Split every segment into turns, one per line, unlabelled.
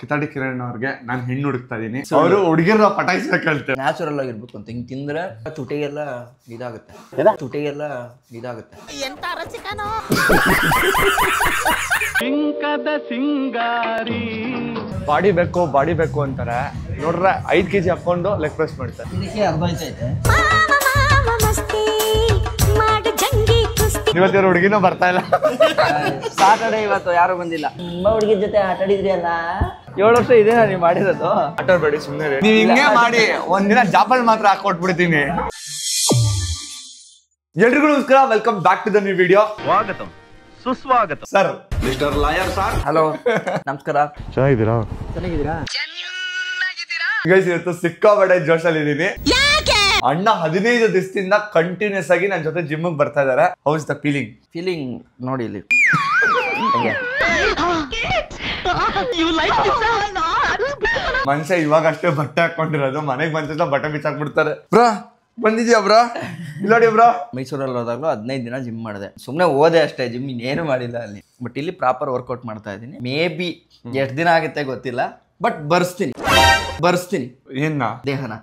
ಕಿತಾಡಿ ಕಿರಣ್ ಅವ್ರಿಗೆ ನಾನು ಹೆಣ್ಣು ಹುಡುಕ್ತಾ ಇದೀನಿ. ಅವರು ಹುಡುಗಿರ ಪಟಾಯಿಸ್ಬೇಕಂತೆ.
ನ್ಯಾಚುರಲ್ ಆಗಿರ್ಬೇಕು ಅಂತ ಹಿಂಗ್ ತಿಂದ್ರೆ ತುಟಿಗೆಲ್ಲ ಇದಾಗುತ್ತೆ.
ಎಂತ ರಸಿಕನೋ
ಸಿಂಗಾರಿ ಬಾಡಿ ಬೇಕು ಅಂತಾರೆ. ನೋಡ್ರೆ 5 kg ಹಾಕೊಂಡು ಲೆಗ್ ಪ್ರೆಸ್ ಮಾಡ್ತಾರೆ.
ಇದಕ್ಕೆ ಅರ್ಧ ಐತೆ.
ಇವತ್ತಿನ ಹುಡುಗಿನೂ ಬರ್ತಾ ಇಲ್ಲ.
ಸಾಟರ್ಡೆ ಇವತ್ತು ಯಾರು ಬಂದಿಲ್ಲ. ತುಂಬಾ ಹುಡುಗಿ ಜೊತೆ ಆಟ ಆಡಿದ್ರಿ ಅಲ್ಲ. 7 ವರ್ಷ ಇದೇನಾ ನೀವು ಮಾಡಿರೋದು?
ಆಟಾಡ್ಬೇಡಿ ಸುಮ್ಮನೆ. ನೀವ್ ಹಿಂಗೆ ಮಾಡಿ ಒಂದಿನ ಜಾಪಲ್ ಮಾತ್ರ ಹಾಕೊಟ್ಬಿಡ್ತೀನಿ. ಎಲ್ರಿಗೂ ನಮಸ್ಕಾರ, welcome back to the new video.
ಸ್ವಾಗತಂ ಸುಸ್ವಾಗತ
sir,
mister lawyer sir.
Hello, ನಮಸ್ಕಾರ.
ಚೆನ್ನಾಗಿದ್ದೀರಾ? ಗೈಸ್, ಇವತ್ತು ಸಿಕ್ಕಾಪಟ್ಟೆ ಜೋಶಲ್ಲಿ ಇದೀನಿ. ಅಣ್ಣ 15 ದಿವಸದಿಂದ ಕಂಟಿನ್ಯೂಸ್ ಆಗಿ ನನ್ನ ಜೊತೆ ಜಿಮ್ ಬರ್ತಾ ಇದಾರೆ. ಹೌ ಇಸ್ ದ ಫೀಲಿಂಗ್
ನೋಡಿ ಇಲ್ಲಿ.
ಮನುಷ್ಯ ಇವಾಗ ಅಷ್ಟೇ ಬಟ್ಟೆ ಹಾಕೊಂಡಿರೋದು, ಮನೆಗೆ ಬಂದ ಬಟ್ಟೆ ಬಿಚ್ಚಾಕ್ಬಿಡ್ತಾರೆ. ಬ್ರಾ ಬಂದಿದ್ಯಾ ಬ್ರಾ? ಇಲ್ಲೋಡಿ ಬ್ರಾ.
ಮೈಸೂರಲ್ಲಿ ಹೋದಾಗ್ಲೂ 15 ದಿನ ಜಿಮ್ ಮಾಡಿದೆ. ಸುಮ್ಮನೆ ಓದೆ ಅಷ್ಟೇ, ಜಿಮ್ ಇನ್ನೇನು ಮಾಡಿಲ್ಲ ಅಲ್ಲಿ. ಬಟ್ ಇಲ್ಲಿ ಪ್ರಾಪರ್ ವರ್ಕೌಟ್ ಮಾಡ್ತಾ ಇದ್ದೀನಿ. ಮೇ ಬಿ ಎಷ್ಟು ದಿನ ಆಗುತ್ತೆ ಗೊತ್ತಿಲ್ಲ, ಬಟ್ ಬರ್ಸ್ತೀನಿ
ಏನ
ದೇಹನ.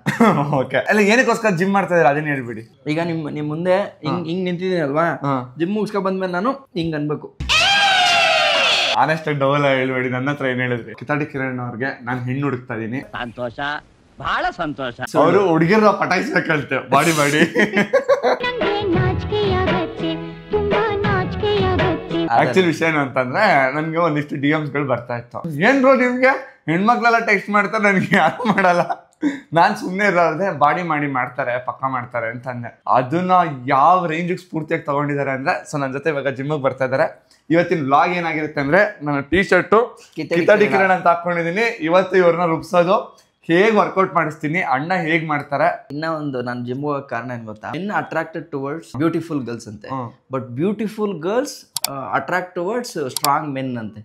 ಓಕೆ, ಅಲ್ಲ ಏನಕ್ಕೋಸ್ಕರ ಜಿಮ್ ಮಾಡ್ತಾ ಇದ್ದೀರಾ ಅದನ್ನ ಹೇಳ್ಬಿಡಿ.
ಈಗ ನಿಮ್ ಮುಂದೆ ಹಿಂಗ್ ನಿಂತಿದ್ದೀನಿ ಅಲ್ವಾ, ಜಿಮ್ ಮುಗಿಸ್ಕೊ ಬಂದ್ಮೇಲೆ ನಾನು ಹಿಂಗ್ ಅನ್ಬೇಕು.
ಆನೆಸ್ಟ್ ಡಬಲ್ ಹೇಳ್ಬೇಡಿ. ನನ್ನ ಹತ್ರ ಏನ್ ಹೇಳಿದ್ರಿ? ಕಿತಾಡಿ ಕಿರಣ್ ಅವ್ರಿಗೆ ನಾನು ಹೆಣ್ಣು ಹುಡುಕ್ತಾ ಇದೀನಿ.
ಸಂತೋಷ, ಬಹಳ ಸಂತೋಷ.
ಅವರು ಹುಡುಗಿರ ಪಟಾಯಿಸ್ಬೇಕಂತೆ ಬಾಡಿ ಮಾಡಿ. ಆಕ್ಚುಲಿ ವಿಷಯ ಏನು ಅಂತಂದ್ರೆ, ನನ್ಗೆ ಒಂದಿಷ್ಟು DMs ಗಳು ಬರ್ತಾ ಇತ್ತು. ಏನ್ ಬ್ರೋ ನಿಮ್ಗೆ ಹೆಣ್ಮಕ್ಳೆಲ್ಲ ಟೆಕ್ಸ್ಟ್ ಮಾಡ್ತಾರೆ, ನನ್ಗೆ ಯಾರು ಮಾಡಲ್ಲ. ನಾನ್ ಸುಮ್ನೆ ಇರೋದೇ ಬಾಡಿ ಮಾಡಿ ಮಾಡ್ತಾರೆ, ಪಕ್ಕ ಮಾಡ್ತಾರೆ ಅಂತಂದೆ. ಅದನ್ನ ಯಾವ ರೇಂಜಿಗೆ ಸ್ಫೂರ್ತಿಯಾಗಿ ತಗೊಂಡಿದ್ದಾರೆ ಅಂದ್ರೆ, ಸೊ ನನ್ನ ಜೊತೆ ಇವಾಗ ಜಿಮ್ಗೆ ಬರ್ತಾ ಇದಾರೆ. ಇವತ್ತಿನ ವ್ಲಾಗ್ ಏನಾಗಿರುತ್ತೆ ಅಂದ್ರೆ, ನನ್ನ T-ಶರ್ಟು ಕಿತಾಡಿ ಕಿರಣ್ ಅಂತ ಹಾಕೊಂಡಿದೀನಿ. ಇವತ್ತು ಇವ್ರನ್ನ ರುಬ್ಸೋದು, ಹೇಗ್ ವರ್ಕೌಟ್ ಮಾಡಿಸ್ತೀನಿ, ಅಣ್ಣ ಹೇಗ್ ಮಾಡ್ತಾರೆ.
ಇನ್ನ ಒಂದು ನಾನು ಜಿಮ್ ಹೋಗಕ್ ಕಾರಣ ಏನ್ ಗೊತ್ತಾ, ಇನ್ನ ಅಟ್ರಾಕ್ಟೆಡ್ ಟುವರ್ಡ್ಸ್ ಬ್ಯೂಟಿಫುಲ್ ಗರ್ಲ್ಸ್ ಅಂತೆ. But beautiful girls attract towards strong men ಅಂತೆ.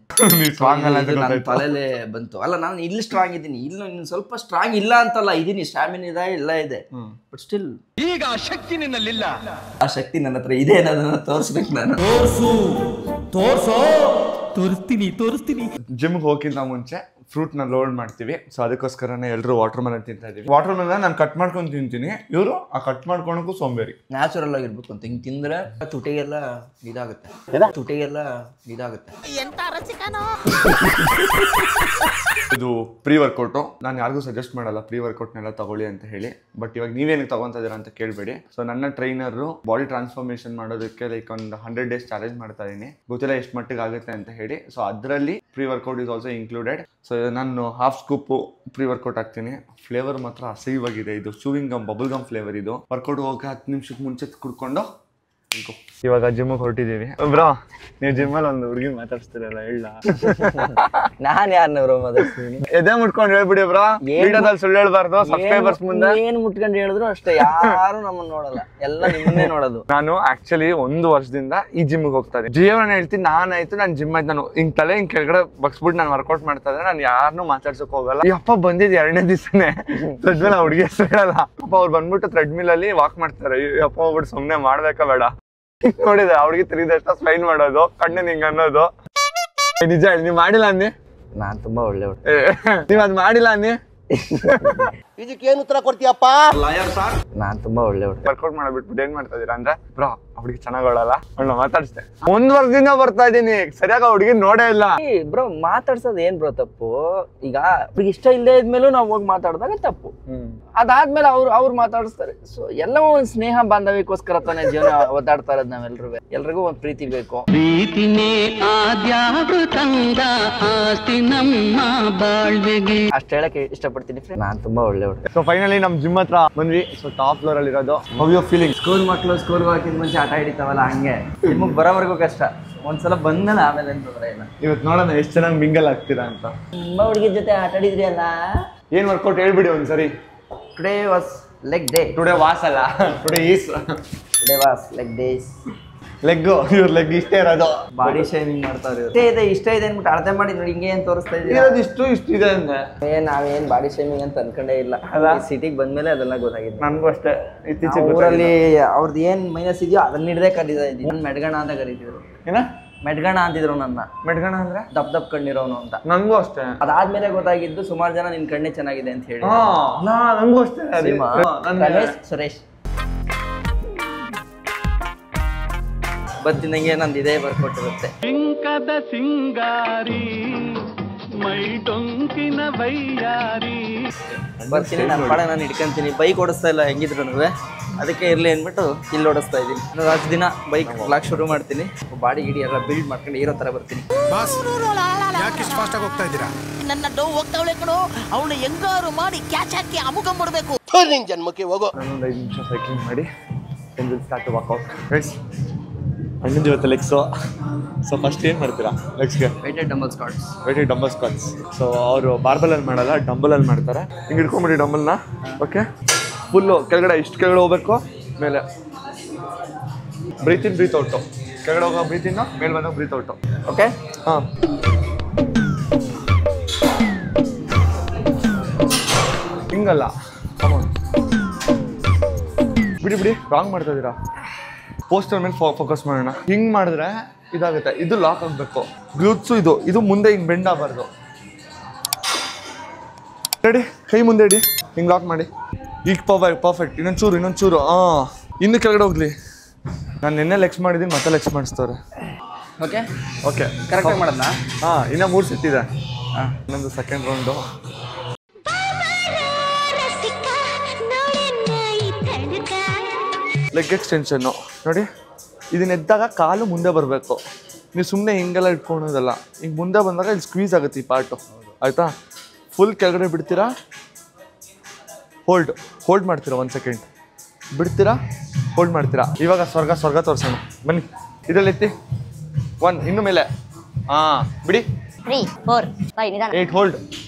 ನನ್ನ ತಲೆಲೆ ಬಂತು. ಅಲ್ಲ, ನಾನು ಇಲ್ಲಿ ಸ್ಟ್ರಾಂಗ್ ಇದ್ದೀನಿ, ಇಲ್ಲಿ ಸ್ವಲ್ಪ ಸ್ಟ್ರಾಂಗ್ ಇಲ್ಲ ಅಂತಲ್ಲ, ಇದೀನಿ, ಸ್ಟಾಮಿನ್ ಇದೆ, ಎಲ್ಲ ಇದೆ. ಬಟ್ ಸ್ಟಿಲ್
ಈಗ ಆ ಶಕ್ತಿ ನಿನ್ನಲ್ಲಿಲ್ಲ.
ಆ ಶಕ್ತಿ ನನ್ನ ಹತ್ರ ಇದೆ ಅನ್ನೋದನ್ನ ತೋರಿಸ್ಬೇಕು ನಾನು. ತೋರಿಸ್ತೀನಿ.
ಜಿಮ್ಗೆ ಹೋಗಿಂತ ಮುಂಚೆ ಫ್ರೂಟ್ ನ ಲೋಡ್ ಮಾಡ್ತೀವಿ. ಸೊ ಅದಕ್ಕೋಸ್ಕರನೇ ಎಲ್ಲರೂ ವಾಟರ್ ಮೆಲನ್ ತಿಂತಾ ಇದೀವಿ. ವಾಟರ್ ಮೆಲನ್ ನಾನು ಕಟ್ ಮಾಡ್ಕೊಂಡು ತಿಂತೀನಿ, ಇವರು ಆ ಕಟ್ ಮಾಡ್ಕೊಳಕ್ಕೂ ಸೋಂಬೇರಿ.
ನ್ಯಾಚುರಲ್ ಆಗಿರ್ಬೇಕು ಅಂತ ಹಿಂಗ್ ತಿಂದ್ರೆ ತುಟಿಗೆಲ್ಲ ಇದಾಗುತ್ತೆ.
ಎಂತ ರಸಿಕನೋ.
ಇದು ಪ್ರೀ ವರ್ಕೌಟು. ನಾನು ಯಾರಿಗೂ ಸಜೆಸ್ಟ್ ಮಾಡಲ್ಲ ಪ್ರೀ ವರ್ಕೌಟ್ನೆಲ್ಲ ತಗೊಳ್ಳಿ ಅಂತ ಹೇಳಿ. ಬಟ್ ಇವಾಗ ನೀವೇನಕ್ಕೆ ತಗೊಂತ ಇದೀರಾ ಅಂತ ಕೇಳಬೇಡಿ. ಸೊ ನನ್ನ ಟ್ರೈನರು ಬಾಡಿ ಟ್ರಾನ್ಸ್ಫಾರ್ಮೇಶನ್ ಮಾಡೋದಕ್ಕೆ ಲೈಕ್ ಒಂದು 100 days ಚಾಲೆಂಜ್ ಮಾಡ್ತಾ ಇದೀನಿ. ಗೊತ್ತಿಲ್ಲ ಎಷ್ಟು ಮಟ್ಟಿಗೆ ಆಗುತ್ತೆ ಅಂತ ಹೇಳಿ. ಸೊ ಅದರಲ್ಲಿ pre workout is also included. So ನಾನು ಹಾಫ್ ಸ್ಕೂಪು ಪ್ರೀ ವರ್ಕೌಟ್ ಹಾಕ್ತೀನಿ. ಫ್ಲೇವರ್ ಮಾತ್ರ ಅಸಹ್ಯವಾಗಿದೆ. ಇದು chewing gum, bubble gum flavour. ಇದು ವರ್ಕೌಟ್ ಹೋಗಿ 10 ನಿಮಿಷಕ್ಕೆ ಮುಂಚೆ ಕುಡ್ಕೊಂಡು ಇವಾಗ ಜಿಮ್ಗೆ ಹೊರಟಿದ್ದೀವಿ. ಬ್ರೋ, ನೀವು ಜಿಮ್ಮಲ್ಲಿ ಒಂದು ಹುಡುಗಿ ಮಾತಾಡ್ಸ್ತಿರಲ್ಲ, ಹೇಳ.
ನಾನ್ ಯಾರನ್ನ ಮಾತಾಡ್ತೀನಿ?
ಎದೆ ಮುಟ್ಕೊಂಡು ಹೇಳ್ಬಿಡಿ ಬ್ರೋ. ವಿಡಿಯೋದಲ್ಲಿ ಸುಳ್ಳು ಹೇಳ್ಬಾರ್ದು. ಸಬ್ಸ್ಕ್ರೈಬರ್ಸ್ ಮುಂದೆ
ಏನ್ ಮುಟ್ಕೊಂಡು ಹೇಳಿದ್ರು ಅಷ್ಟೇ, ಯಾರು ನಮ್ಮನ್ನ ನೋಡಲ್ಲ, ಎಲ್ಲ ನಿಮ್ಮನ್ನೇ ನೋಡೋದು.
ನಾನು ಆಕ್ಚುಲಿ 1 ವರ್ಷದಿಂದ ಈ ಜಿಮ್ಗೆ ಹೋಗ್ತಾ ಇದ್ದೀನಿ. ಜೀವನ ಹೇಳ್ತೀನಿ, ನಾನಾಯ್ತು ನಾನು ಜಿಮ್ ಆಯ್ತು, ನಾನು ಹಿಂಗ್ ತಲೆ ಹಿಂಗ್ ಕೆಳಗಡೆ ಬಗ್ಸ್ಬಿಟ್ಟು ನಾನು ವರ್ಕೌಟ್ ಮಾಡ್ತಾ ಇದ್ರೆ ನಾನು ಯಾರನ್ನೂ ಮಾತಾಡ್ಸಕ್ ಹೋಗಲ್ಲ. ಈ ಅಪ್ಪ ಬಂದಿದ್ದು 2ನೇ ದಿವಸನೇ ಥ್ರೆಡ್ ಮಿಲ್. ಹುಡುಗಿ ಹೆಸರು ಹೇಳಲ್ಲ. ಅಪ್ಪ ಅವ್ರು ಬಂದ್ಬಿಟ್ಟು ಥ್ರೆಡ್ ಮಿಲ್ ಅಲ್ಲಿ ವಾಕ್ ಮಾಡ್ತಾರೆ. ಅಪ್ಪ ಹೋಗ್ಬಿಟ್ಟು ಸುಮ್ನೆ ಮಾಡ್ಬೇಕಾ ಬೇಡ ನೋಡಿದ್ರೆ ಅವ್ರಿಗೆ 3 days ಸ್ಪೈನ್ ಮಾಡೋದು, ಕಣ್ಣಿನ ಹಿಂಗ ಅನ್ನೋದು. ನಿಜ ಹೇಳಿ, ನೀವ್ ಮಾಡಿಲ್ಲ ಅನ್ನಿ.
ನಾನ್ ತುಂಬಾ ಒಳ್ಳೆ
ನೀವ್ ಅದ್ ಮಾಡಿಲ್ಲ ಅನ್ನಿ.
ಇದಕ್ಕೇನು ಉತ್ತರ ಕೊಡ್ತೀಯಪ್ಪ?
Lawyer sir.
ನಾನ್ ತುಂಬಾ ಒಳ್ಳೆ
ವರ್ಕೌಟ್ ಮಾಡ್ಬಿಟ್ಬಿಟ್ಟು ಏನ್ ಮಾಡ್ತಾ ಇದೀರಾ ಅಂದ್ರೆ, ಬ್ರೋ ಹುಡುಗಿ ಚೆನ್ನಾಗ್ ಹೇಳಲ್ಲ, ಅವಳನ್ನ ಮಾತಾಡ್ಸ್ದೆ. 1 ವರ್ಷದಿಂದ ಬರ್ತಾ ಇದೀನಿ, ಸರಿಯಾಗಿ ಹುಡುಗಿ ನೋಡೇ ಇಲ್ಲ.
ಬ್ರೋ, ಮಾತಾಡ್ಸೋದ್ ಏನ್ ಬ್ರೋ ತಪ್ಪು? ಈಗ ಅವ್ರಿಗೆ ಇಷ್ಟ ಇಲ್ಲದೆ ಇದ್ಮೇಲೂ ನಾವ್ ಹೋಗಿ ಮಾತಾಡಿದಾಗ ತಪ್ಪು. ಅದಾದ್ಮೇಲೆ ಅವ್ರು ಮಾತಾಡಿಸ್ತಾರೆ. ಸೊ ಎಲ್ಲವೂ ಒಂದ್ ಸ್ನೇಹ ಬಾಂಧವ್ಯಕ್ಕೋಸ್ಕರ ತಾನೇ ಜೀವನ ಒದ್ದಾಡ್ತಾ ಇರೋದು ನಾವೆಲ್ರೂ. ಎಲ್ರಿಗೂ ಒಂದ್ ಪ್ರೀತಿ ಬೇಕು. ಅಷ್ಟ್ ಹೇಳಕ್ ಇಷ್ಟಪಡ್ತೀನಿ. ನಾನ್ ತುಂಬಾ ಒಳ್ಳೆ ಹುಡುಗ.
ಸೊ ಫೈನಲಿ ನಮ್ ಜಿಮ್ ಹತ್ರ ಬಂದ್ವಿ. ಸೊ ಟಾಪ್ ಫ್ಲೋರ್ ಅಲ್ಲಿ ಇರೋದು. How you feeling?
ಸ್ಕೂಲ್ ಮಕ್ಳು ಸ್ಕೂಲ್ ಹೋಗಕ್ಕಿಂತ ಮುಂಚೆ ಆಟ ಹಿಡಿತಾವಲ್ಲ, ಹಂಗೆ ನಿಮಗ್ ಬರೋವರೆಗೂ ಕಷ್ಟ. ಒಂದ್ಸಲ ಬಂದ್ಮೇಲೆ ಆಮೇಲೆ ಏನ್ ತೊಂದ್ರೆ ಇಲ್ಲ.
ಇವತ್ತು ನೋಡೋಣ ಎಷ್ಟು ಚೆನ್ನಾಗಿ ಮಿಂಗಲ್ ಆಗ್ತೀರಾ ಅಂತ.
ತುಂಬಾ ಹುಡುಗಿ ಜೊತೆ ಆಟ ಆಡಿದ್ರಿ ಅಲ್ಲ.
ಏನ್ ವರ್ಕೌಟ್ ಹೇಳ್ಬಿಡಿ ಒಂದ್ಸರಿ.
Today was leg day.
Today was ಅಲ್ಲ, today is.
Today was leg days.
Leg, ಇವ್ರ ಲೆಗ್ ಇಷ್ಟೇ ಇರೋದು.
ಬಾಡಿ ಶೇವಿಂಗ್ ಮಾಡ್ತಾರೆ. ಇಷ್ಟ ಇದೆ ಅನ್ಬಿಟ್ಟು ಅಳತೆ ಮಾಡಿ ನೋಡಿ ಹಿಂಗೆ ಏನ್ ತೋರಿಸ್ತಾ ಇದೀವಿ.
ಇಷ್ಟಿದೆ ಅಂದ್ರೆ
ನಾವೇನ್ ಬಾಡಿ ಶೇವಿಂಗ್ ಅಂತ ಅನ್ಕೊಂಡೇ ಇಲ್ಲ. ಸಿಟಿಗೆ ಬಂದ್ಮೇಲೆ ಅದೆಲ್ಲ ಗೊತ್ತಾಗಿದೆ.
ನನ್ಗೂ ಅಷ್ಟೇ. ಇತ್ತೀಚೆಗೆ
ಊರಲ್ಲಿ ಅವ್ರದ್ದು ಏನ್ ಮೈನಸ್ ಇದೆಯೋ ಅದನ್ನ ಹಿಡ್ದೇ ಕರೀತಾ ಇದ್ದೀನಿ. ಮೆಡ್ಗಣ ಅಂತ ಕರೀತಿದ್ರು.
ಏನ
ಮೆಟ್ಗಣ ಅಂತಿದ್ರು ನನ್ನ.
ಮೆಟ್ಗಣ ಅಂದ್ರೆ
ದಪ್ ಕಣ್ಣಿರೋನು ಅಂತ.
ನಂಗೂ ಅಷ್ಟೇ.
ಅದಾದ್ಮೇಲೆ ಗೊತ್ತಾಗಿದ್ದು ಸುಮಾರು ಜನ ನಿನ್ ಕಣ್ಣೆ ಚೆನ್ನಾಗಿದೆ ಅಂತ ಹೇಳಿ.
ನಂಗೂ ಅಷ್ಟೇ.
ರಮೇಶ್ ಸುರೇಶ್ ಬರ್ತಿದ್ದಂಗೆ ನಂದು ಇದೇ ಬರ್ಕೊಟ್ಟಿರುತ್ತೆ.
ಸಿಂಕದ ಸಿಂಗಾರಿ ಮೈ ಟೊಂಕಿನ ಬೈಯಾರಿ.
ಬರ್ತೀನಿ ನನ್ನ ಪಾಡ ನಾನು ಹಿಡ್ಕೊಂತೀನಿ. ಬೈಕ್ ಓಡಿಸ್ತಾ ಇಲ್ಲ ಹೆಂಗಿದ್ರು ಅದಕ್ಕೆ ಇರ್ಲಿ ಅಂದ್ಬಿಟ್ಟು ಇಲ್ಲಿ ಓಡಿಸ್ತಾ ಇದ್ದೀನಿ. ಅಷ್ಟು ದಿನ ಬೈಕ್ ಬ್ಲಾಕ್ ಶುರು ಮಾಡ್ತೀನಿ. ಬಾಡಿ ಗಿಡಿ ಎಲ್ಲ ಬಿಲ್ಡ್ ಮಾಡ್ಕೊಂಡು ಇರೋ ತರ ಬರ್ತೀನಿ.
ನನ್ನ ಡೋ ಹೋಗ್ತಾವಳೆ ಕಣೋ, ಅವಳು ಹೆಂಗಾರು ಮಾಡಿ ಕ್ಯಾಚ್ ಹಾಕಿ ಅಮುಕ ಮಾಡಬೇಕು. ನಿನ್ ಜನ್ಮಕ್ಕೆ ಹೋಗೋ.
ನಾನೊಂದು 5 ನಿಮಿಷ ಸೈಕ್ಲಿಂಗ್ ಮಾಡಿ ಸ್ಟಾರ್ಟ್ ವಾಕೌಟ್. ಗೈಸ್ ಅಣ್ಣಂದು ಇವತ್ತು ಲೆಗ್ಸು. ಸೊ ಫಸ್ಟ್ ಏನು ಮಾಡ್ತೀರಾ ಲೆಗ್ಸ್ಗೆ?
Weighted dumbbell
squats. ಸೊ ಅವರು ಬಾರ್ಬಲಲ್ಲಿ ಮಾಡಲ್ಲ, ಡಂಬಲಲ್ಲಿ ಮಾಡ್ತಾರೆ. ಹಿಂಗೆ ಇಟ್ಕೊಂಬಿಡಿ ಡಂಬಲ್ನ. ಓಕೆ, ಫುಲ್ಲು ಕೆಳಗಡೆ ಇಷ್ಟು ಕೆಳಗಡೆ ಹೋಗ್ಬೇಕು, ಮೇಲೆ ಬ್ರೀತ್ ಇನ್ ಬ್ರೀತ್ ಔಟು. ಕೆಳಗಡೆ ಹೋಗೋ ಬ್ರೀತ್ ಇನ್ನು, ಮೇಲೆ ಬಂದಾಗ ಬ್ರೀತ್ ಔಟು.
ಓಕೆ.
ಹಾಂ, ಹಿಂಗಲ್ಲ. ಬಿಡಿ ರಾಂಗ್ ಮಾಡ್ತಾ ಇದ್ದೀರಾ. ಪೋಸ್ಟರ್ ಮೇಲೆ ಫೋಕಸ್ ಮಾಡೋಣ. ಹಿಂಗೆ ಮಾಡಿದ್ರೆ ಇದಾಗುತ್ತೆ. ಇದು ಲಾಕ್ ಆಗಬೇಕು. ಗ್ಲೂಟ್ಸು ಇದು ಮುಂದೆ ಹಿಂಗೆ ಬೆಂಡ್ ಆಗಬಾರ್ದು. ರೆಡಿ, ಕೈ ಮುಂದೆ ಇಡಿ, ಹಿಂಗೆ ಲಾಕ್ ಮಾಡಿ. ಈಗ ಪರ್ಫೆಕ್ಟ್. ಇನ್ನೊಂದು ಚೂರು. ಇನ್ನು ಕೆಳಗಡೆ ಹೋಗ್ಲಿ. ನಾನು ನಿನ್ನೆ ಲೆಗ್ಸ್ ಮಾಡಿದ್ದೀನಿ, ಮತ್ತೆ ಲೆಗ್ಸ್ ಮಾಡಿಸ್ತವ್ರೆ. ಓಕೆ
ಕರೆಕ್ಟಾಗಿ ಮಾಡೋದಾ?
ಇನ್ನೂ 3 ಸೆಟ್ ಇದೆ. ಇನ್ನೊಂದು ಸೆಕೆಂಡ್ ರೌಂಡು. ಲೆಗ್ ಎಕ್ಸ್ಟೆನ್ಷನ್ನು ನೋಡಿ. ಇದನ್ನ ಎದ್ದಾಗ ಕಾಲು ಮುಂದೆ ಬರಬೇಕು. ನೀವು ಸುಮ್ಮನೆ ಹಿಂಗೆಲ್ಲ ಇಟ್ಕೊಳೋದಲ್ಲ. ಹಿಂಗೆ ಮುಂದೆ ಬಂದಾಗ ಇಲ್ಲಿ ಸ್ಕ್ವೀಸ್ ಆಗುತ್ತೆ ಈ ಪಾರ್ಟು. ಆಯಿತಾ? ಫುಲ್ ಕೆಳಗಡೆ ಬಿಡ್ತೀರಾ, ಹೋಲ್ಡ್ ಮಾಡ್ತೀರಾ. 1 ಸೆಕೆಂಡ್ ಬಿಡ್ತೀರಾ, ಹೋಲ್ಡ್ ಮಾಡ್ತೀರಾ. ಇವಾಗ ಸ್ವರ್ಗ ತೋರಿಸೋಣ ಬನ್ನಿ. ಇದರಲ್ಲಿ ಎತ್ತಿ 1, ಇನ್ನು ಮೇಲೆ. ಬಿಡಿ.
3, 4, 5 ನಿಧಾನ.
8 ಹೋಲ್ಡ್.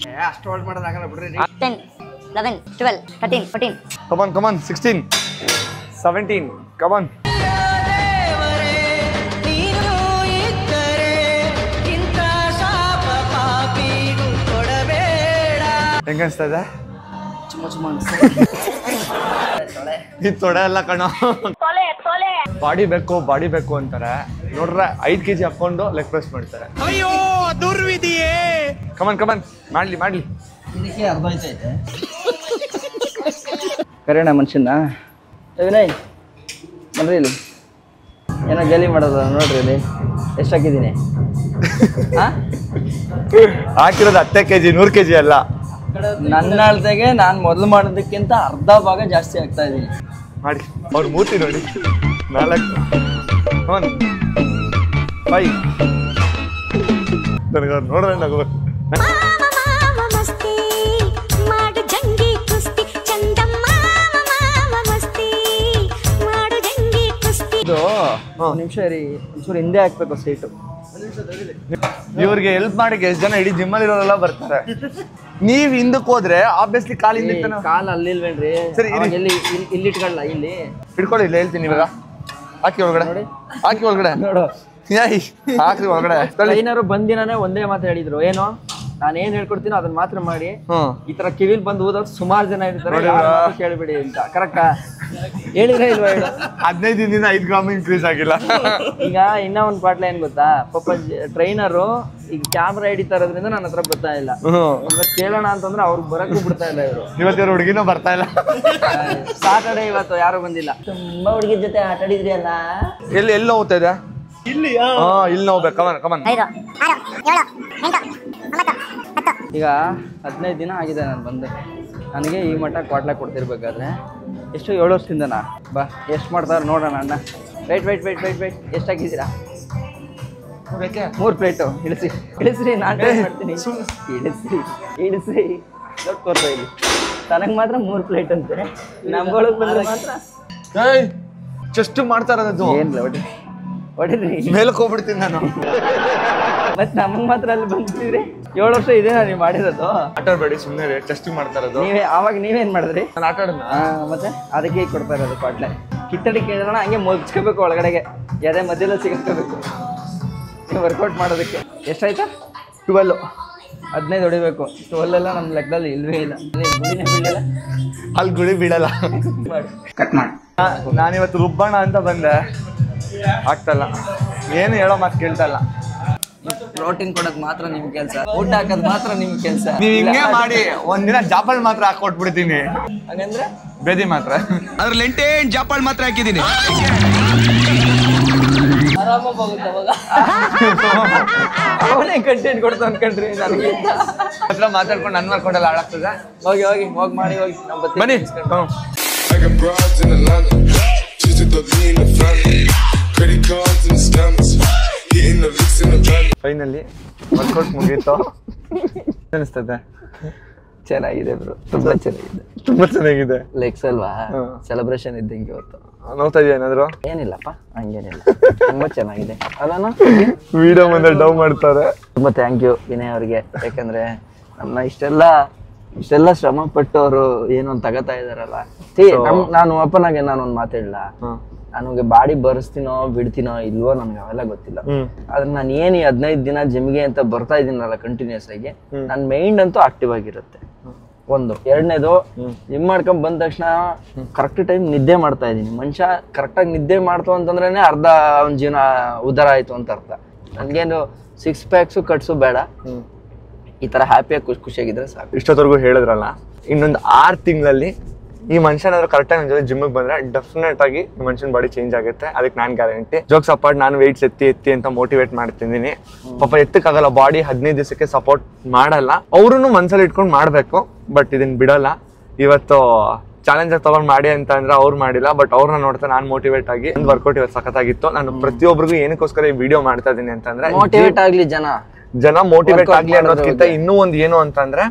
ಅಷ್ಟು ಹೋಲ್ಡ್ ಮಾಡೋದಾಗಲ್ಲ ಬಿಡ್ರಿ.
10, 11, 12, 13, 14.
ಕಮಾನ್ 16, 17. ಕಮಾನ್. ಹೆಂಗ ಅನಿಸ್ತಾ ಇದೆ? ಇದು ತೊಡೆ ಎಲ್ಲ ಕಣೋ. ಬಾಡಿ ಬೇಕು ಅಂತಾರೆ. ನೋಡ್ರೆ 5 kg ಹಾಕೊಂಡು ಲೆಗ್ ಪ್ರೆಸ್ ಮಾಡ್ತಾರೆ.
ಅಯ್ಯೋ ದುರ್ವಿಧಿಯೇ.
ಕಮಾನ್ ಮಾಡ್ಲಿ.
ಇದಕ್ಕೆ ಅರ್ಧ ಐತೆ ಕರೆಯೋಣ ಮನುಷ್ಯನ. ವಿನಯ್ ಬನ್ರಿ ಇಲ್ಲಿ. ಏನೋ ಗಲಿ ಮಾಡೋದು ನೋಡ್ರಿ ಇಲ್ಲಿ. ಎಷ್ಟು ಹಾಕಿದ್ದೀನಿ?
ಹಾಕಿರೋದು 10 kg, 100 kg ಅಲ್ಲ.
ನನ್ನ ಅಳತೆಗೆ ನಾನು ಮೊದಲು ಮಾಡೋದಕ್ಕಿಂತ ಅರ್ಧ ಭಾಗ ಜಾಸ್ತಿ ಆಗ್ತಾ ಇದ್ದೀನಿ.
ಮಾಡಿ ಅವ್ರ ಮೂತಿ ನೋಡಿ. 4, 1, 5. ನನಗೆ ಅವ್ರು ನೋಡಿದ್ರೆ ನಗಬೇಕು.
ಇದು ನಿಮಿಷ ರೀ, ಒಂಚೂರು ಹಿಂದೆ ಹಾಕ್ಬೇಕು ಸೀಟು.
ಇವ್ರಿಗೆ ಹೆಲ್ಪ್ ಮಾಡಿ ಎಷ್ಟು ಜನ ಇಡೀ ಜಿಮ್ಮಲ್ಲಿ ಇರೋರೆಲ್ಲ ಬರ್ತಾರೆ. ನೀವ್ ಹಿಂದಕ್ಕೆ ಹೋದ್ರೆ ಆಬ್ವಿಯಸ್ಲಿ ಕಾಲ್ ಹಿಂದೆ
ಕಾಲ್ ಅಲ್ಲಿಲ್ವೇನ್ರಿ?
ಸರಿ
ಇಲ್ಲಿ ಇಟ್ಕೊಳ್ಳ. ಇಲ್ಲಿ
ಹಿಡ್ಕೊಳ್ಳಿ. ಇಲ್ಲ ಹೇಳ್ತೀನಿ ಇವಾಗ. ಹಾಕಿ ಒಳಗಡೆ
ನೋಡು.
ಹಾಕ್ರಿ ಒಳಗಡೆ.
ಟ್ರೈನರು ಬಂದಿನಾನೆ ಒಂದೇ ಮಾತು ಹೇಳಿದ್ರು. ಏನು? ನಾನು ಏನ್ ಹೇಳ್ಕೊಡ್ತೀನೋ ಅದನ್ನ ಮಾತ್ರ ಮಾಡಿ. ಈ ತರ ಕಿವಿಲ್ ಬಂದು ಓದೋದು ಸುಮಾರು ಜನ ಇರ್ತಾರೆ, ಕೇಳ್ಬಿಡಿ ಅಂತ. ಕರೆಕ್ಟಾ ಹೇಳಿದ್ರೆ ಇಲ್ವಾ?
15 ದಿನದಿಂದ 5 ಗ್ರಾಮ್ ಇನ್ಕ್ರೀಸ್ ಆಗಿಲ್ಲ.
ಈಗ ಇನ್ನ ಒಂದ್ ಪಾಟ್ಲ ಏನ್ ಗೊತ್ತಾ, ಪಾಪ ಟ್ರೈನರು ಈಗ ಕ್ಯಾಮ್ರಾ ಹಿಡಿತಾ ಇರೋದ್ರಿಂದ ನನ್ನ ಹತ್ರ ಬರ್ತಾ ಇಲ್ಲ. ಕೇಳೋಣ ಅಂತಂದ್ರೆ ಅವ್ರಿಗೆ ಬರಕ್ಕೂ ಬಿಡ್ತಾ ಇಲ್ಲ ಇವರು.
ಇವತ್ತು ಹುಡುಗಿನೂ ಬರ್ತಾ ಇಲ್ಲ.
ಸಾಟರ್ಡೆ ಇವತ್ತು ಯಾರು ಬಂದಿಲ್ಲ. ತುಂಬಾ ಹುಡುಗಿ ಜೊತೆ ಆಟ ಆಡಿದ್ರಿ ಅಲ್ಲ.
ಎಲ್ಲಿ ಹೋಗ್ತಾ ಇದೆ? ಇಲ್ಲಿ ಹೋಗ್ಬೇಕು. ಕಮನ್.
ಈಗ 15 ದಿನ ಆಗಿದೆ ನಾನು ಬಂದು. ನನಗೆ ಈ ಮಟ್ಟ ಕ್ವಾಟ್ಲ ಕೊಡ್ತಿರ್ಬೇಕಾದ್ರೆ ಎಷ್ಟು 7 ವರ್ಷದಿಂದನಾ? ಬಾ ಎಷ್ಟು ಮಾಡ್ತಾರೆ ನೋಡೋಣ ಅಣ್ಣ. ವೆಯ್ಟ್ ಎಷ್ಟು ಹಾಕಿದ್ದೀರಾ? 3 ಪ್ಲೇಟು. ಇಳಿಸ್ರಿ ನಾನು ಟ್ರೈ ಮಾಡ್ತೀನಿ. ಇಳಿಸ್ರಿ ನೋಡ್ಕೊಡ್ತಾ ಇಲ್ಲಿ. ತನಗೆ ಮಾತ್ರ 3 ಪ್ಲೇಟ್ ಅಂತೆ. ನಮ್ಗೊಳಗೆ ಬಂದ್ರೆ ಮಾತ್ರ
ಚೆಸ್ಟ್ ಮಾಡ್ತಾ ಇರೋದು.
ಏನಿಲ್ಲ ಹೊಡಿರಿ.
ಮೇಲಕ್ಕೆ ಹೋಗ್ಬಿಡ್ತೀನಿ ನಾನು.
ಮತ್ತೆ ನಮಗೆ ಮಾತ್ರ ಅಲ್ಲಿ ಬಂದಿದ್ರಿ. 7 ವರ್ಷ ಇದೆ ನೀವು ಮಾಡಿರೋದು.
ಆಟ ಆಡಬೇಡಿ ಸುಮ್ಮನೆ. ಟೆಸ್ಟಿಂಗ್ ಮಾಡ್ತಾ ಇರೋದು.
ನೀವೇನ್ ಮಾಡಿದ್ರಿ?
ನಾನು ಆಟ ಆಡೋಣ.
ಮತ್ತೆ ಅದಕ್ಕೆ ಕೊಡ್ತಾ ಇರೋದು ಕ್ವಾಟ್ಲೆ. ಕಿತ್ತಡಿ ಕೇಳೋಣ ಹಂಗೆ ಮುಚ್ಕೋಬೇಕು ಒಳಗಡೆಗೆ. ಎದೆ ಮಧ್ಯದಲ್ಲಿ ಸಿಗಬೇಕು ನೀವು ವರ್ಕೌಟ್ ಮಾಡೋದಕ್ಕೆ. ಎಷ್ಟಾಯ್ತಾ?
12.
15 ಹೊಡಿಬೇಕು. 12 ಎಲ್ಲ ನಮ್ಮ ಲೆಕ್ಕದಲ್ಲಿ ಇಲ್ವೇ ಇಲ್ಲ. ಗುಳಿನೇ ಬೀಳಲ್ಲ.
ಅಲ್ಲಿ ಗುಳಿ ಬೀಳಲ್ಲ.
ಕಟ್ ಮಾಡಿ.
ನಾನಿವತ್ತು ರುಬ್ಬಣ ಅಂತ ಬಂದೆ, ಆಗ್ತಲ್ಲ. ಏನು ಹೇಳೋ ಮಾತು ಕೇಳ್ತಾ ಇಲ್ಲ.
ಪ್ರೋಟೀನ್ ಕೊಡೋದು ಮಾತ್ರ ನಿಮ್ ಕೆಲಸ, ಊಟ ಹಾಕೋದು ಮಾತ್ರ ನಿಮ್ ಕೆಲಸ.
ನೀವ್ ಹಿಂಗೆ ಮಾಡಿ ಒಂದಿನ ಜಾಪಲ್ ಮಾತ್ರ ಹಾಕೊಟ್ಬಿಡ್ತೀನಿ.
ಹಂಗಂದ್ರೆ
ಬೇದಿ ಮಾತ್ರ
ಅದ್ರಲ್ಲಿ 8 ಜಾಪಾಳ್ ಮಾತ್ರ ಹಾಕಿದೀನಿ.
ಆರಾಮಾಗಿ ಹೋಗುತ್ತೆ ಅವಾಗ. ಅವನೇ ಕಂಟೆಂಟ್ ಕೊಡ್ತಾ ಅನ್ಕೊಂಡ್ರಿ ನನಗೆ
ಹತ್ರ ಮಾತಾಡ್ಕೊಂಡು ನನ್ ಮಾಡ್ಕೊಂಡೆಲ್ಲ ಹಾಳಾಗ್ತದೆ.
ಹೋಗಿ ಮಾಡಿ ಹೋಗಿ ನಮ್ಮ
ಬನ್ನಿ.
I got broads in Atlanta, just to the lean in the family, credit cards and the scammers, hitting the licks in the van.
Finally workout ಮುಗೀತು. ಅನಿಸ್ತದೆ?
ಚೆನ್ನಾಗಿದೆ ಬ್ರೋ, ತುಂಬಾ ಚೆನ್ನಾಗಿದೆ.
ತುಂಬಾ ಚೆನ್ನಾಗಿದೆ.
ಲೆಗ್ಸ್ ಅಲ್ವಾ, ಸೆಲೆಬ್ರೇಷನ್ ಇದ್ದಂಗೆ ಇವತ್ತು.
ನೋಡ್ತಾ ಇದೆಯಾ ಏನಾದ್ರು?
ಏನಿಲ್ಲಪ್ಪ, ಹಂಗೇನಿಲ್ಲ, ತುಂಬಾ ಚೆನ್ನಾಗಿದೆ. ಅಲ್ಲ
ವಿಡಿಯೋ ಮುಂದೆ ಡೌ ಮಾಡ್ತಾರೆ.
ತುಂಬಾ ಥ್ಯಾಂಕ್ ಯು ವಿನಯ್ ಅವ್ರಿಗೆ, ಯಾಕಂದ್ರೆ ನಮ್ಮ ಇಷ್ಟೆಲ್ಲ ಶ್ರಮ ಪಟ್ಟು ಅವರು ಏನು ಒಂದು ತಗೋತಾ ಇದಾರಲ್ಲ. ನಾನು ಓಪನ್ ಆಗಿ ನಾನೊಂದು ಮಾತಾಡಲ್ಲ, ನನಗೆ ಬಾಡಿ ಬರ್ಸ್ತೀನೋ ಬಿಡ್ತೀನೋ ಇಲ್ವೋ ನನ್ಗೆ ಅವೆಲ್ಲ ಗೊತ್ತಿಲ್ಲ. ಆದ್ರೆ ನಾನು ಏನು 15 ದಿನ ಜಿಮ್ಗೆ ಅಂತ ಬರ್ತಾ ಇದೀನಲ್ಲ ಕಂಟಿನ್ಯೂಸ್ ಆಗಿ, ನನ್ನ ಮೈಂಡ್ ಅಂತೂ ಆಕ್ಟಿವ್ ಆಗಿರುತ್ತೆ. ಒಂದು ಎರಡನೇದು, ಜಿಮ್ ಮಾಡ್ಕೊಂಡ್ ಬಂದ ತಕ್ಷಣ ಕರೆಕ್ಟ್ ಟೈಮ್ ನಿದ್ದೆ ಮಾಡ್ತಾ ಇದೀನಿ. ಮನುಷ್ಯ ಕರೆಕ್ಟಾಗಿ ನಿದ್ದೆ ಮಾಡ್ತು ಅಂತಂದ್ರೇನೆ ಅರ್ಧ ಅವನ ಜೀವನ ಉದ್ಧಾರ ಆಯ್ತು ಅಂತ ಅರ್ಥ. ನನ್ಗೇನು 6 ಪ್ಯಾಕ್ಸು ಕಟ್ಸು ಬೇಡ, ಈ ತರ ಹ್ಯಾಪಿಯಾಗಿ ಖುಷಿಯಾಗಿದ್ರೆ ಸಾಕು.
ಇಷ್ಟೊತ್ತವರೆಗೂ ಹೇಳಿದ್ರಲ್ಲ, ಇನ್ನೊಂದು 6 ತಿಂಗಳಲ್ಲಿ ಈ ಮನುಷ್ಯನಾದ್ರು ಕರೆಕ್ಟಾಗಿ ನನ್ನ ಜೊತೆ ಜಿಮ್ಗೆ ಬಂದ್ರೆ ಡೆಫಿನೆಟ್ ಆಗಿ ಈ ಮನುಷ್ಯನ ಬಾಡಿ ಚೇಂಜ್ ಆಗುತ್ತೆ. ಅದಕ್ಕೆ ನಾನು ಗ್ಯಾರಂಟಿ. ಜೋಕ್ಸ್ ಅಪಾರ್ಟ್, ನಾನು ವೆಯ್ಟ್ಸ್ ಎತ್ತಿ ಅಂತ ಮೋಟಿವೇಟ್ ಮಾಡ್ತಿದ್ದೀನಿ. ಪಾಪ ಎತ್ತಕ್ಕಾಗಲ್ಲ, ಬಾಡಿ 15 ದಿವಸಕ್ಕೆ ಸಪೋರ್ಟ್ ಮಾಡಲ್ಲ. ಅವ್ರೂ ಮನ್ಸಲ್ಲಿ ಇಟ್ಕೊಂಡು ಮಾಡ್ಬೇಕು, ಬಟ್ ಇದನ್ನ ಬಿಡಲ್ಲ. ಇವತ್ತು ಚಾಲೆಂಜ್ ತಗೊಂಡ್ ಮಾಡಿ ಅಂತ ಅಂದ್ರೆ ಅವ್ರು ಮಾಡಿಲ್ಲ, ಬಟ್ ಅವ್ರನ್ನ ನೋಡ್ತಾ ನಾನು ಮೋಟಿವೇಟ್ ಆಗಿ ಒಂದು ವರ್ಕೌಟ್ ಇವತ್ತು ಸಖತ್ತಾಗಿತ್ತು. ನಾನು ಪ್ರತಿಯೊಬ್ಬರಿಗೂ ಏನಕ್ಕೋಸ್ಕರ ಈ ವಿಡಿಯೋ ಮಾಡ್ತಾ ಇದೀನಿ ಅಂತಂದ್ರೆ,
ಮೋಟಿವೇಟ್ ಆಗ್ಲಿ ಜನ
ಮೋಟಿವೇಟ್ ಆಗ್ಲಿ ಅನ್ನೋದಕ್ಕಿಂತ ಇನ್ನೂ ಒಂದು ಏನು ಅಂತಂದ್ರೆ,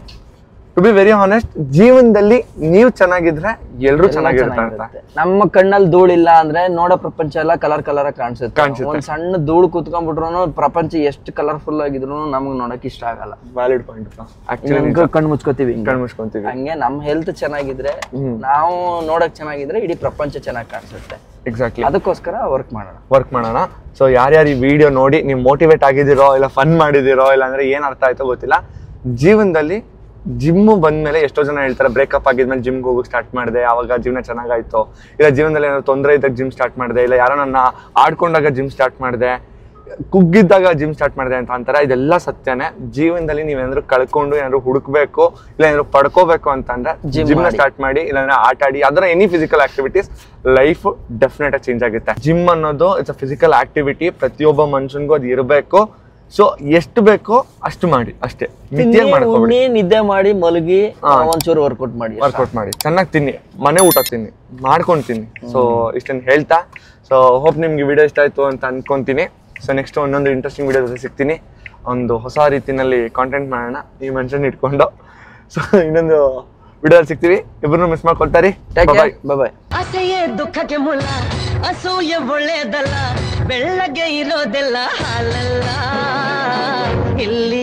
ಟು ಬಿ ವೆರಿ ಹಾನೆಸ್ಟ್, ಜೀವನದಲ್ಲಿ ನೀವು ಚೆನ್ನಾಗಿದ್ರೆ ಎಲ್ರು ಚೆನ್ನಾಗಿರ್ತಾರೆ.
ನಮ್ಮ ಕಣ್ಣಲ್ಲಿ ಧೂಳಿಲ್ಲ ಅಂದ್ರೆ ನೋಡೋ ಪ್ರಪಂಚ ಎಲ್ಲ ಕಲರ್ ಕಾಣಿಸುತ್ತೆ. ಒಂದ್ ಸಣ್ಣ ಧೂಳು ಕೂತ್ಕೊಂಡ್ಬಿಟ್ರು ಪ್ರಪಂಚ ಎಷ್ಟು ಕಲರ್ಫುಲ್ ಆಗಿದ್ರು ನಮಗ್ ನೋಡಕ್ ಇಷ್ಟ ಆಗಲ್ಲ.
Valid point.
ಕಣ್ಣು ಮುಚ್ಕೋತೀವಿ.
ಹಂಗೆ
ನಮ್ಮ ಹೆಲ್ತ್ ಚೆನ್ನಾಗಿದ್ರೆ, ನಾವು ನೋಡಕ್ ಚೆನ್ನಾಗಿದ್ರೆ ಇಡೀ ಪ್ರಪಂಚ ಚೆನ್ನಾಗಿ ಕಾಣಿಸುತ್ತೆ.
ಎಕ್ಸಾಕ್ಟ್ಲಿ.
ಅದಕ್ಕೋಸ್ಕರ ವರ್ಕ್ ಮಾಡೋಣ.
ಸೊ ಯಾರ್ಯಾರು ಈ ವಿಡಿಯೋ ನೋಡಿ ನೀವು ಮೋಟಿವೇಟ್ ಆಗಿದ್ದೀರೋ, ಇಲ್ಲ ಫನ್ ಮಾಡಿದಿರೋ, ಇಲ್ಲ ಅಂದ್ರೆ ಏನ್ ಅರ್ಥ ಆಯ್ತೋ ಗೊತ್ತಿಲ್ಲ, ಜೀವನದಲ್ಲಿ ಜಿಮ್ ಬಂದ್ಮೇಲೆ ಎಷ್ಟೋ ಜನ ಹೇಳ್ತಾರೆ ಬ್ರೇಕಪ್ ಆಗಿದ್ಮೇಲೆ ಜಿಮ್ಗೆ ಹೋಗಕ್ಕೆ ಸ್ಟಾರ್ಟ್ ಮಾಡಿದೆ, ಆವಾಗ ಜೀವನ ಚೆನ್ನಾಗಾಯ್ತು, ಇಲ್ಲ ಜೀವನದಲ್ಲಿ ಏನಾದ್ರು ತೊಂದರೆ ಇದ್ದಾಗ ಜಿಮ್ ಸ್ಟಾರ್ಟ್ ಮಾಡಿದೆ, ಇಲ್ಲ ಯಾರೋ ನನ್ನ ಆಡ್ಕೊಂಡಾಗ ಜಿಮ್ ಸ್ಟಾರ್ಟ್ ಮಾಡಿದೆ, ಕುಗ್ಗಿದ್ದಾಗ ಜಿಮ್ ಸ್ಟಾರ್ಟ್ ಮಾಡಿದೆ ಅಂತ ಅಂತಾರೆ. ಇದೆಲ್ಲ ಸತ್ಯನೇ. ಜೀವನದಲ್ಲಿ ನೀವೇನಾದ್ರು ಕಳ್ಕೊಂಡು ಏನಾದ್ರು ಹುಡುಕ್ಬೇಕು, ಇಲ್ಲ ಏನಾದ್ರು ಪಡ್ಕೋಬೇಕು ಅಂತಂದ್ರೆ ಜಿಮ್ನ ಸ್ಟಾರ್ಟ್ ಮಾಡಿ, ಇಲ್ಲಾಂದ್ರೆ ಆಟ ಆಡಿ, ಅದರ any physical activities, life definite ಆಗಿ ಚೇಂಜ್ ಆಗುತ್ತೆ. ಜಿಮ್ ಅನ್ನೋದು ಇಟ್ಸ್ ಅ ಫಿಸಿಕಲ್ ಆಕ್ಟಿವಿಟಿ, ಪ್ರತಿಯೊಬ್ಬ ಮನುಷ್ಯನ್ಗೂ ಅದು ಇರಬೇಕು. ಸೊ ಎಷ್ಟು ಬೇಕೋ ಅಷ್ಟು ಮಾಡಿ ಅಷ್ಟೇ.
ನಿದ್ದೆ ಮಾಡಿ ಮಲಗಿ ಒಂಚೂರು ವರ್ಕೌಟ್ ಮಾಡಿ
ಚೆನ್ನಾಗಿ ತಿನ್ನಿ, ಮನೆ ಊಟ ತಿನ್ನಿ, ಮಾಡ್ಕೊಂಡು ತಿನ್ನಿ. ಸೊ ಇಷ್ಟನ್ನು ಹೇಳ್ತಾ, ಸೊ ಹೋಪ್ ನಿಮ್ಗೆ ವಿಡಿಯೋ ಇಷ್ಟ ಆಯ್ತು ಅಂತ ಅನ್ಕೊಂತೀನಿ. ಸೊ ನೆಕ್ಸ್ಟ್ ಒಂದೊಂದು ಇಂಟ್ರೆಸ್ಟಿಂಗ್ ವಿಡಿಯೋ ಜೊತೆ ಸಿಗ್ತೀನಿ. ಒಂದು ಹೊಸ ರೀತಿನಲ್ಲಿ ಕಾಂಟೆಂಟ್ ಮಾಡೋಣ ಈ ಮನುಷ್ಯನ ಇಟ್ಕೊಂಡು. ಸೊ ಇನ್ನೊಂದು ವಿಡಿಯೋದಲ್ಲಿ ಸಿಗ್ತೀವಿ. ಇಬ್ರು ಮಿಸ್ ಮಾಡ್ಕೊಳ್ತಾರಿ. ಬಾಯ್.
ಅಸೆಯೇ ದುಃಖಕ್ಕೆ ಮೂಲ, ಅಸೂಯೆ ಒಳ್ಳೆಯದಲ್ಲ, ಬೆಳ್ಳಗೆ ಇರೋದೆಲ್ಲ ಹಾಲಲ್ಲ. ಇಲ್ಲಿ